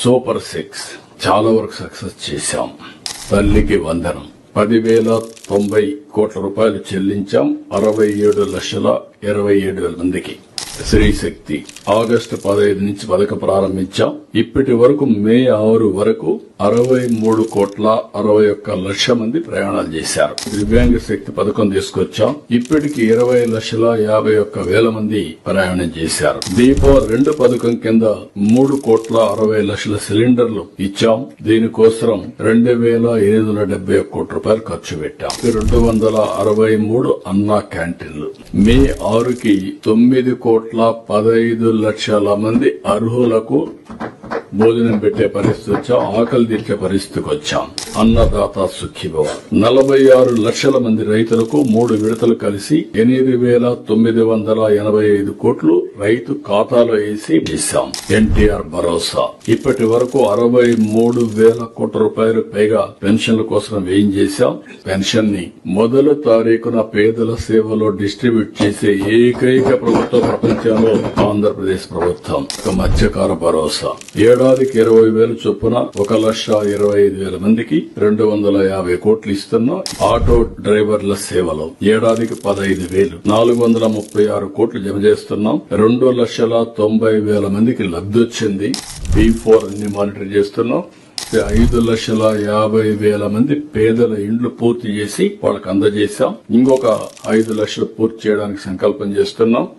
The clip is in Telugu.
సూపర్ 6 చాలా వరకు సక్సెస్ చేశాం. తల్లికి వందనం 10,090 కోట్ల రూపాయలు చెల్లించాం 67,27,000 మందికి. శ్రీశక్తి ఆగస్టు 15 నుంచి పథకం ప్రారంభించాం. ఇప్పటి వరకు మే 6 వరకు 63,61,00,000 మంది ప్రయాణాలు చేశారు. దివ్యాంగ శక్తి పథకం తీసుకొచ్చాం. ఇప్పటికి 20,51,000 మంది ప్రయాణం చేశారు. దీపావళి 2 పథకం కింద 3,60,00,000 సిలిండర్లు ఇచ్చాం. దీనికోసం 2,871 కోట్ల రూపాయలు ఖర్చు పెట్టాం. 263 అన్నా క్యాంటీన్లు. మే 6కి 9,15,00,000 మంది అర్హులకు భోజనం పెట్టే పరిస్థితి వచ్చాం. ఆకలి తీర్చే పరిస్థితికి వచ్చాం. అన్నదాత సుఖీభవ 46 లక్షల మంది రైతులకు 3 విడతలు కలిసి 8,985 కోట్లు రైతు ఖాతాలో వేసి చేశాం. ఎన్టీఆర్ భరోసా ఇప్పటి వరకు 63,000 కోట్ల రూపాయలు పైగా పెన్షన్ల కోసం వ్యయం చేశాం. పెన్షన్ ని మొదటి తారీఖున పేదల సేవలో డిస్ట్రిబ్యూట్ చేసే ఏకైక ప్రభుత్వం ప్రపంచంలో ఆంధ్రప్రదేశ్ ప్రభుత్వం. మత్స్యకార భరోసా ఏడాదికి 20,000 చొప్పున 1,25,000 మందికి 250 కోట్లు ఇస్తున్నాం. ఆటో డ్రైవర్ల సేవలో ఏడాదికి 15,000 436 కోట్లు జమ చేస్తున్నాం. 2,90,000 మందికి లబ్ధి వచ్చింది. B4 అన్ని మానిటర్ చేస్తున్నాం. 5,50,000 మంది పేదల ఇండ్లు పూర్తి చేసి వాళ్ళకి అందజేశాం. ఇంకొక 5 లక్షలు పూర్తి చేయడానికి సంకల్పం చేస్తున్నాం.